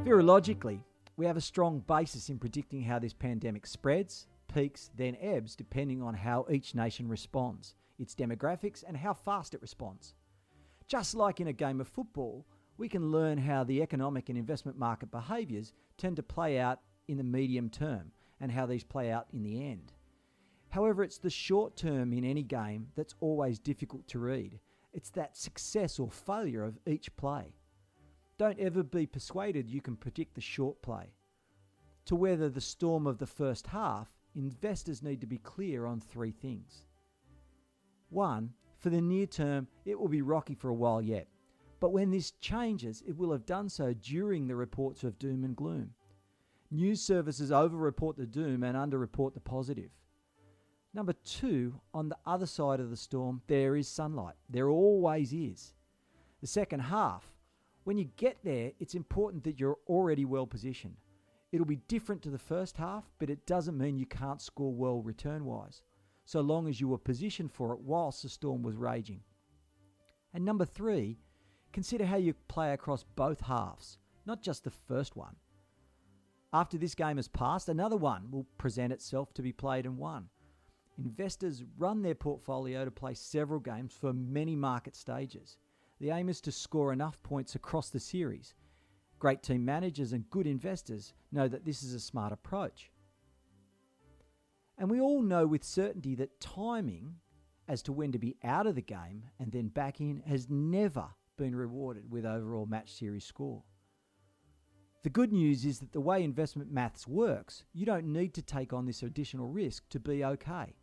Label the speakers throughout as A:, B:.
A: Virologically, we have a strong basis in predicting how this pandemic spreads, peaks, then ebbs depending on how each nation responds, its demographics and how fast it responds. Just like in a game of football, we can learn how the economic and investment market behaviours tend to play out in the medium term and how these play out in the end. However, it's the short term in any game that's always difficult to read. It's that success or failure of each play. Don't ever be persuaded you can predict the short play. To weather the storm of the first half, investors need to be clear on three things. 1, for the near term, it will be rocky for a while yet. But when this changes, it will have done so during the reports of doom and gloom. News services over-report the doom and under-report the positive. Number 2, on the other side of the storm, there is sunlight. There always is. The second half, when you get there, it's important that you're already well positioned. It'll be different to the first half, but it doesn't mean you can't score well return-wise, so long as you were positioned for it whilst the storm was raging. And number 3, consider how you play across both halves, not just the first one. After this game has passed, another one will present itself to be played and won. Investors run their portfolio to play several games for many market stages. The aim is to score enough points across the series. Great team managers and good investors know that this is a smart approach. And we all know with certainty that timing as to when to be out of the game and then back in has never been rewarded with overall match series score. The good news is that the way investment maths works, you don't need to take on this additional risk to be okay.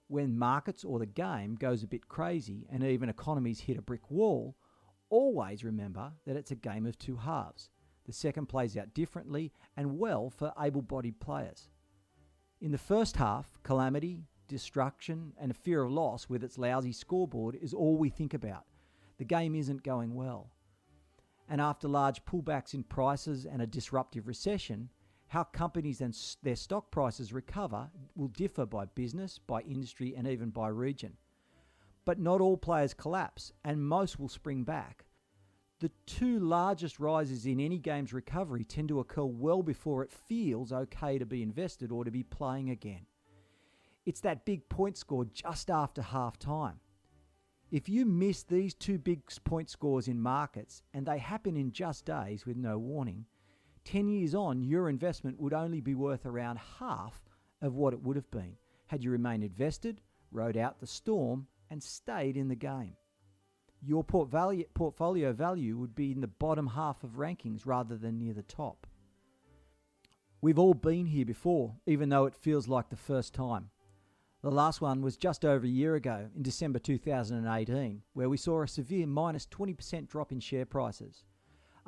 A: When markets or the game goes a bit crazy and even economies hit a brick wall, always remember that it's a game of two halves. The second plays out differently and well for able-bodied players. In the first half, calamity, destruction and a fear of loss with its lousy scoreboard is all we think about. The game isn't going well. And after large pullbacks in prices and a disruptive recession, how companies and their stock prices recover will differ by business, by industry and even by region. But not all players collapse and most will spring back. The two largest rises in any game's recovery tend to occur well before it feels okay to be invested or to be playing again. It's that big point score just after half time. If you miss these two big point scores in markets and they happen in just days with no warning, 10 years on, your investment would only be worth around half of what it would have been had you remained invested, rode out the storm, and stayed in the game. Your portfolio value would be in the bottom half of rankings rather than near the top. We've all been here before, even though it feels like the first time. The last one was just over a year ago, in December 2018, where we saw a severe minus 20% drop in share prices.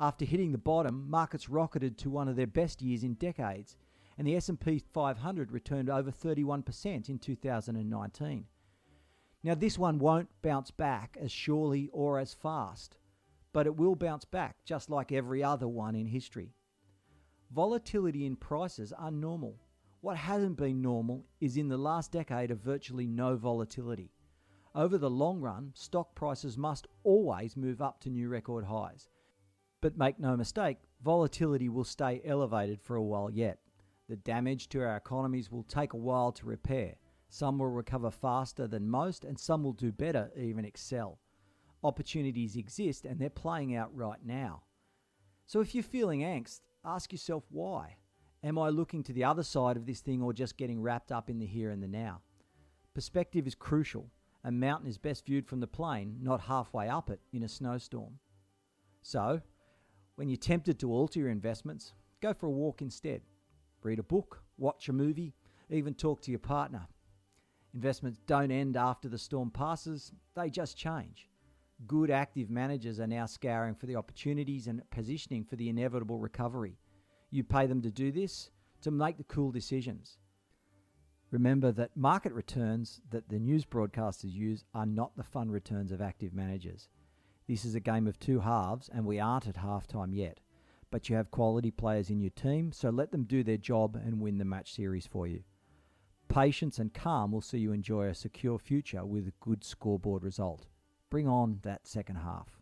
A: After hitting the bottom, markets rocketed to one of their best years in decades, and the S&P 500 returned over 31% in 2019. Now this one won't bounce back as surely or as fast, but it will bounce back just like every other one in history. Volatility in prices are normal. What hasn't been normal is in the last decade of virtually no volatility. Over the long run, stock prices must always move up to new record highs. But make no mistake, volatility will stay elevated for a while yet. The damage to our economies will take a while to repair. Some will recover faster than most, and some will do better, even excel. Opportunities exist, and they're playing out right now. So if you're feeling angst, ask yourself why. Am I looking to the other side of this thing or just getting wrapped up in the here and the now? Perspective is crucial. A mountain is best viewed from the plain, not halfway up it in a snowstorm. So, when you're tempted to alter your investments, go for a walk instead. Read a book, watch a movie, even talk to your partner. Investments don't end after the storm passes, they just change. Good active managers are now scouring for the opportunities and positioning for the inevitable recovery. You pay them to do this, to make the cool decisions. Remember that market returns that the news broadcasters use are not the fun returns of active managers. This is a game of two halves and we aren't at halftime yet. But you have quality players in your team, so let them do their job and win the match series for you. Patience and calm will see you enjoy a secure future with a good scoreboard result. Bring on that second half.